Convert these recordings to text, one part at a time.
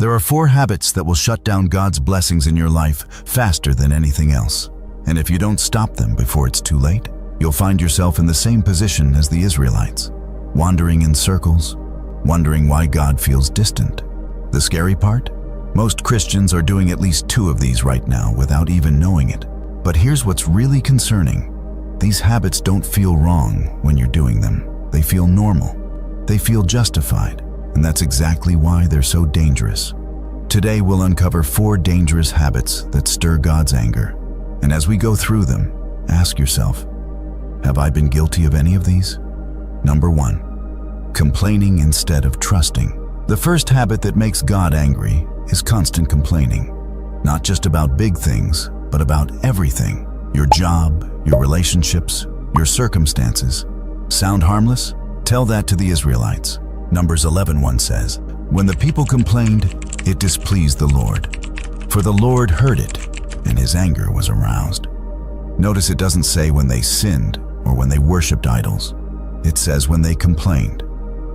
There are 4 habits that will shut down God's blessings in your life faster than anything else. And if you don't stop them before it's too late, you'll find yourself in the same position as the Israelites, wandering in circles, wondering why God feels distant. The scary part? Most Christians are doing at least 2 of these right now without even knowing it. But here's what's really concerning. These habits don't feel wrong when you're doing them. They feel normal. They feel justified. And that's exactly why they're so dangerous. Today we'll uncover 4 dangerous habits that stir God's anger. And as we go through them, ask yourself, have I been guilty of any of these? Number 1, complaining instead of trusting. The first habit that makes God angry is constant complaining. Not just about big things, but about everything. Your job, your relationships, your circumstances. Sound harmless? Tell that to the Israelites. Numbers 11:1 says, "When the people complained, it displeased the Lord. For the Lord heard it, and his anger was aroused." Notice it doesn't say when they sinned or when they worshipped idols. It says when they complained.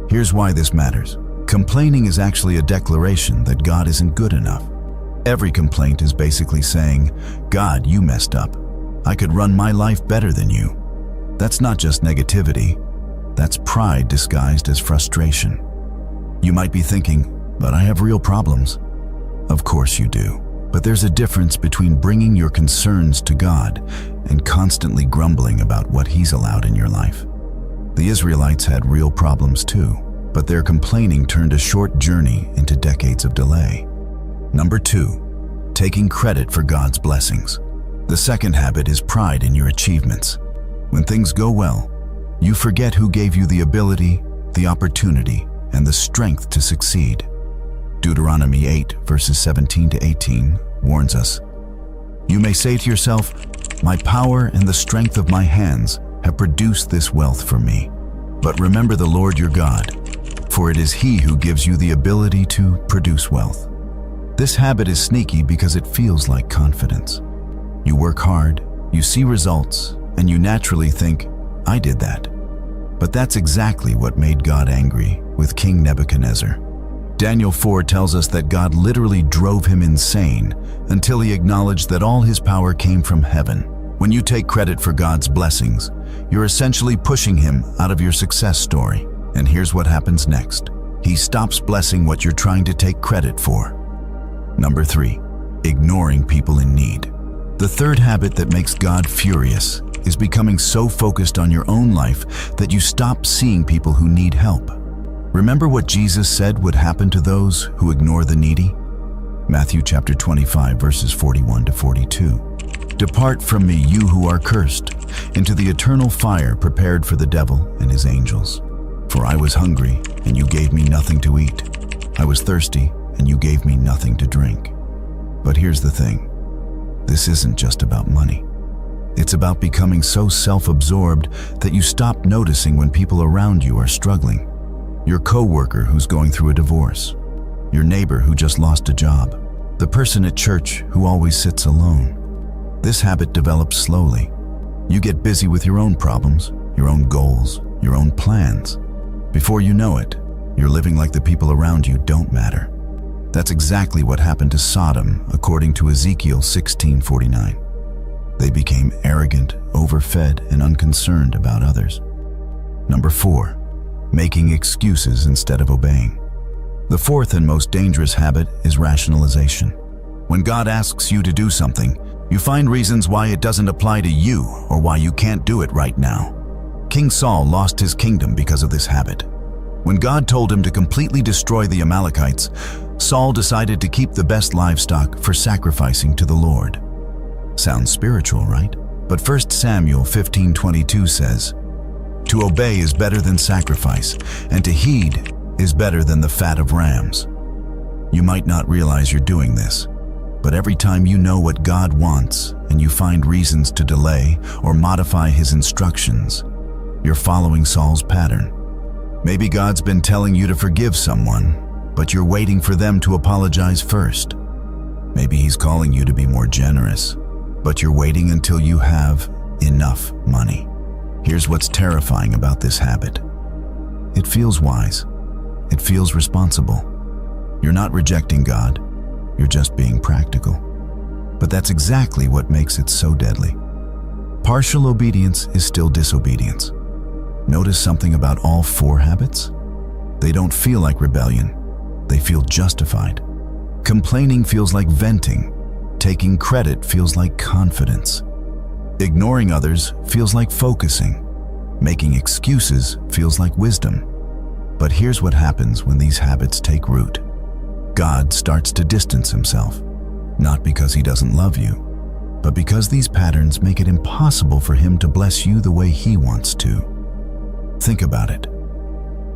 Here's why this matters. Complaining is actually a declaration that God isn't good enough. Every complaint is basically saying, God, you messed up. I could run my life better than you. That's not just negativity. That's pride disguised as frustration. You might be thinking, but I have real problems. Of course you do. But there's a difference between bringing your concerns to God and constantly grumbling about what He's allowed in your life. The Israelites had real problems too, but their complaining turned a short journey into decades of delay. Number 2, taking credit for God's blessings. The second habit is pride in your achievements. When things go well, you forget who gave you the ability, the opportunity, and the strength to succeed. Deuteronomy 8, verses 17 to 18 warns us, "You may say to yourself, my power and the strength of my hands have produced this wealth for me. But remember the Lord your God, for it is He who gives you the ability to produce wealth." This habit is sneaky because it feels like confidence. You work hard, you see results, and you naturally think, I did that. But that's exactly what made God angry with King Nebuchadnezzar. Daniel 4 tells us that God literally drove him insane until he acknowledged that all his power came from heaven. When you take credit for God's blessings, you're essentially pushing Him out of your success story. And here's what happens next. He stops blessing what you're trying to take credit for. Number 3, ignoring people in need. The third habit that makes God furious is becoming so focused on your own life that you stop seeing people who need help. Remember what Jesus said would happen to those who ignore the needy? Matthew chapter 25, verses 41 to 42. "Depart from me, you who are cursed, into the eternal fire prepared for the devil and his angels. For I was hungry, and you gave me nothing to eat. I was thirsty, and you gave me nothing to drink." But here's the thing. This isn't just about money. It's about becoming so self-absorbed that you stop noticing when people around you are struggling. Your coworker who's going through a divorce, your neighbor who just lost a job, the person at church who always sits alone. This habit develops slowly. You get busy with your own problems, your own goals, your own plans. Before you know it, you're living like the people around you don't matter. That's exactly what happened to Sodom, according to Ezekiel 16:49. They became arrogant, overfed, and unconcerned about others. Number 4, making excuses instead of obeying. The fourth and most dangerous habit is rationalization. When God asks you to do something, you find reasons why it doesn't apply to you or why you can't do it right now. King Saul lost his kingdom because of this habit. When God told him to completely destroy the Amalekites, Saul decided to keep the best livestock for sacrificing to the Lord. Sounds spiritual, right? But 1 Samuel 15:22 says, "To obey is better than sacrifice, and to heed is better than the fat of rams." You might not realize you're doing this, but every time you know what God wants and you find reasons to delay or modify His instructions, you're following Saul's pattern. Maybe God's been telling you to forgive someone, but you're waiting for them to apologize first. Maybe He's calling you to be more generous, but you're waiting until you have enough money. Here's what's terrifying about this habit. It feels wise. It feels responsible. You're not rejecting God, you're just being practical. But that's exactly what makes it so deadly. Partial obedience is still disobedience. Notice something about all 4 habits? They don't feel like rebellion, they feel justified. Complaining feels like venting. Taking credit feels like confidence. Ignoring others feels like focusing. Making excuses feels like wisdom. But here's what happens when these habits take root. God starts to distance himself, not because he doesn't love you, but because these patterns make it impossible for him to bless you the way he wants to. Think about it.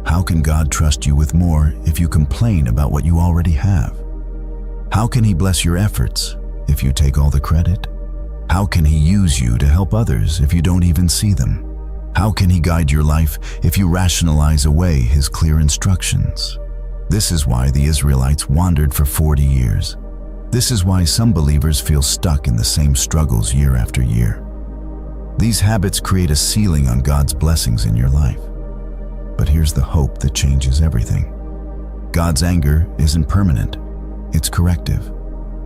How can God trust you with more if you complain about what you already have? How can he bless your efforts if you take all the credit? How can he use you to help others if you don't even see them? How can he guide your life if you rationalize away his clear instructions? This is why the Israelites wandered for 40 years. This is why some believers feel stuck in the same struggles year after year. These habits create a ceiling on God's blessings in your life. But here's the hope that changes everything. God's anger isn't permanent, it's corrective.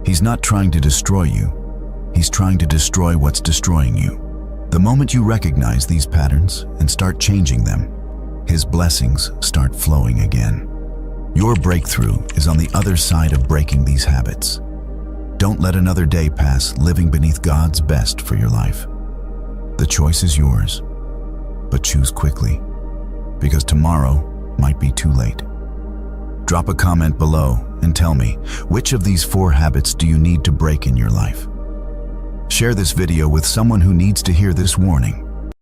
He's not trying to destroy you, he's trying to destroy what's destroying you. The moment you recognize these patterns and start changing them, his blessings start flowing again. Your breakthrough is on the other side of breaking these habits. Don't let another day pass living beneath God's best for your life. The choice is yours, but choose quickly, because tomorrow might be too late. Drop a comment below and tell me, which of these 4 habits do you need to break in your life? Share this video with someone who needs to hear this warning.